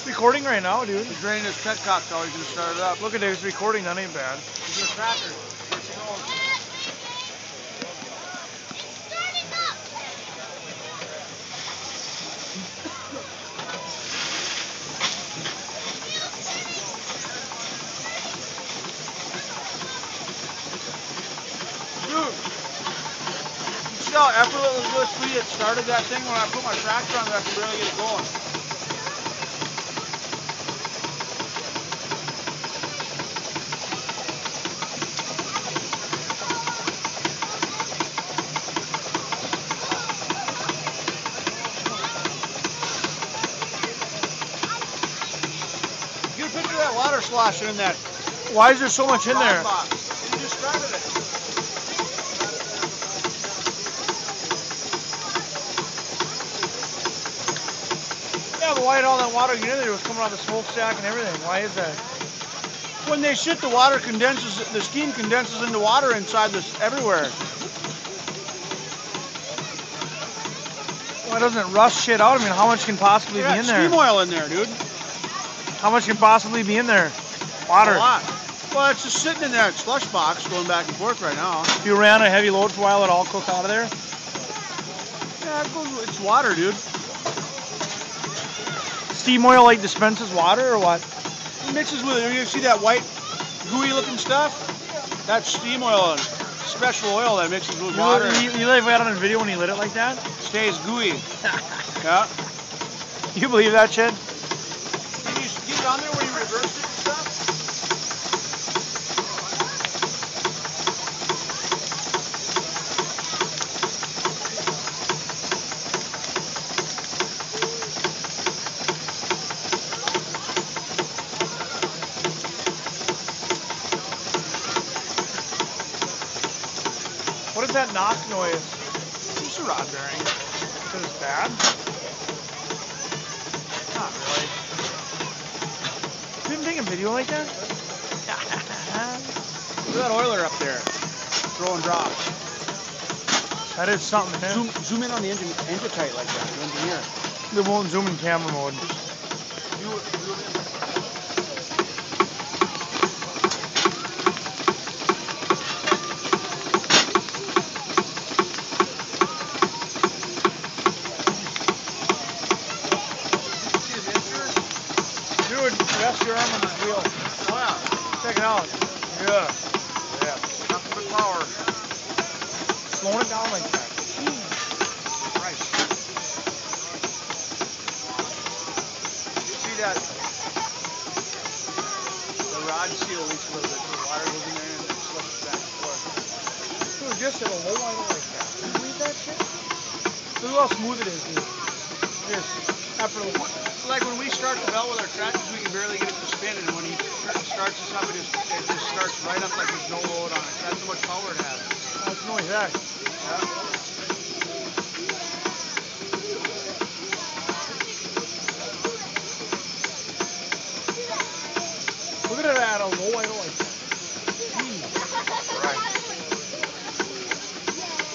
recording right now, dude. He's draining his pet cocktail. He's gonna start it up. Look at it, it's recording. That ain't bad. He's gonna crack her. Here she goes. Dude, you see how effortlessly it started that thing? When I put my tractor on there, I could barely get it going. Get a picture of that water sloshing in that. Why is there so much in there? Box. You just started it. Yeah, but why did all that water get in there? It was coming out of the smokestack and everything. Why is that? When they shit, the water condenses, the steam condenses into water inside this everywhere. Why doesn't it rust shit out? I mean, how much can possibly be in there? Steam oil in there, dude. How much can possibly be in there? Water. A lot. Well, it's just sitting in that slush box going back and forth right now. If you ran a heavy load for a while, it'll all cook out of there? Yeah, it's water, dude. Steam oil like dispenses water or what? It mixes with it. You see that white, gooey looking stuff? That's steam oil and special oil that mixes with water. You like that on a video when he lit it like that? Stays gooey. Yeah. You believe that shit? Did you get it on there when you reversed it and stuff? What is that knock noise? Just a rod bearing. Because it's bad? Not really. You didn't take a video like that? Look at that oiler up there, throwing drops. That is something, man. Zoom in on the engine tight like that, the engineer. They won't zoom in camera mode. Dude, rest your arm on this wheel. Oh yeah. Check it out. Yeah. Yeah. Nothing but power. Slowing it down like that. Right. See that? The rod seal leaks a little bit. The water goes in there and it slips back and forth. Dude, just at a low idle like that. Can you believe that shit? Look how smooth it is, dude. Just effortless. Like when we start the belt with our tractors, we can barely get it to spin, and when he starts this up, it just starts right up like there's no load on it. That's how much power it has. That's no exact. Yeah. Look at it at a low idle like that. Right.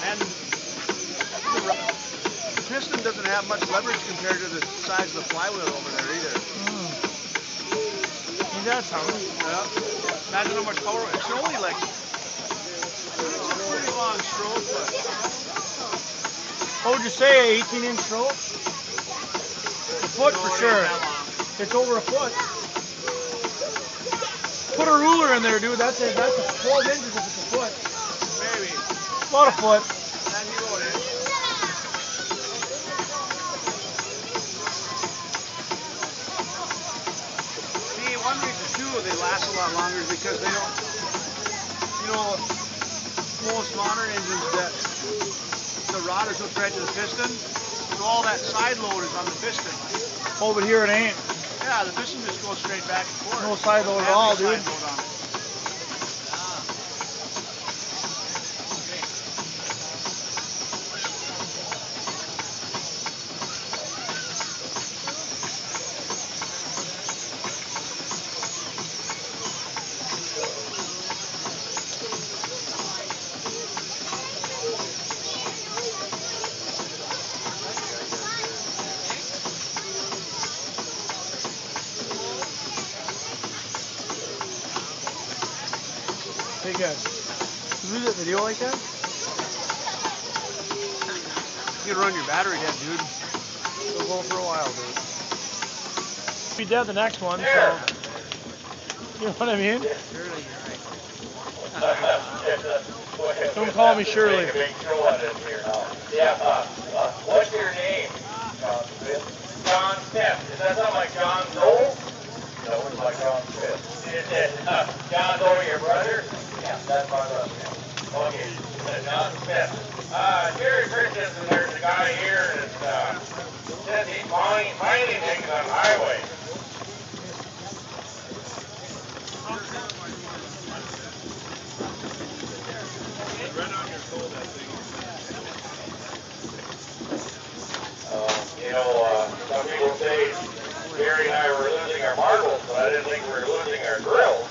And the piston doesn't have much leverage compared to the size of the flywheel over there either. Ain't that something? Yeah. Imagine how much power. It's only like, it's a pretty long stroke, but What would you say, 18-inch stroke? A foot for sure. It's over a foot. Put a ruler in there, dude. That's 12 inches if it's a foot. maybe. About a foot. And you go in. See, one reason too they last a lot longer is because they don't, you know, most modern engines that the rod is hooked right to the piston, so all that side load is on the piston. Oh, but here it ain't. Yeah, the piston just goes straight back and forth. No side load at all, dude. Side load on it. pretty good. Lose that video like that? You can run your battery dead, dude. It'll go for a while, dude. Be dead the next one, so. You know what I mean? Surely you're right. Don't call me Shirley. Yeah, what's your name? John Smith. John Smith. Is that something like John Doe? No, it's like John Smith. Is it John Doe your brother? Yeah, that's my brother. Okay, John Smith. Jerry Christensen, there's a guy here that says he's mining things on the highway. You know, some people say Jerry and I were losing our marbles, but I didn't think we were losing our grills.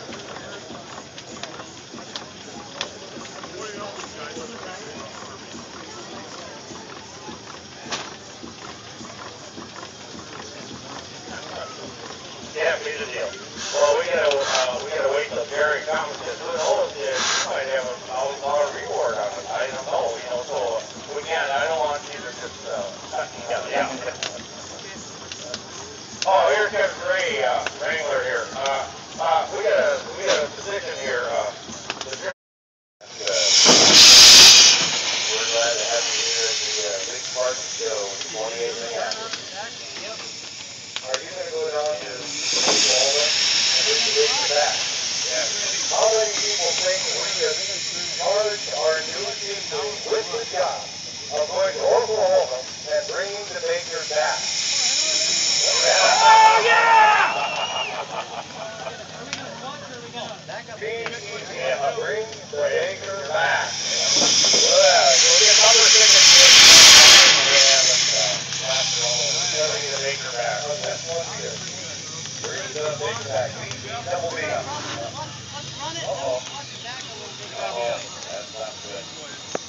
Yeah, here's the deal. Well, we gotta wait till Jerry comes, because who knows, he might have $1,000 reward on it. I don't know, you know, so we can't, I don't want you to just, yeah. Oh, here comes Ray, Wrangler here. We got a position here, we're glad to have you here at the Big Spartan Show 28 Are you going to go down to Oklahoma and we can get you back? Yeah. How many people think we have charged our new team with the job of going to Oklahoma and bringing the Baker back? Oh, yeah! Bring the Baker back. Well, you'll get another ticket to bring the Baker back. That's one here. Bring the Baker back. Double B. Uh-oh.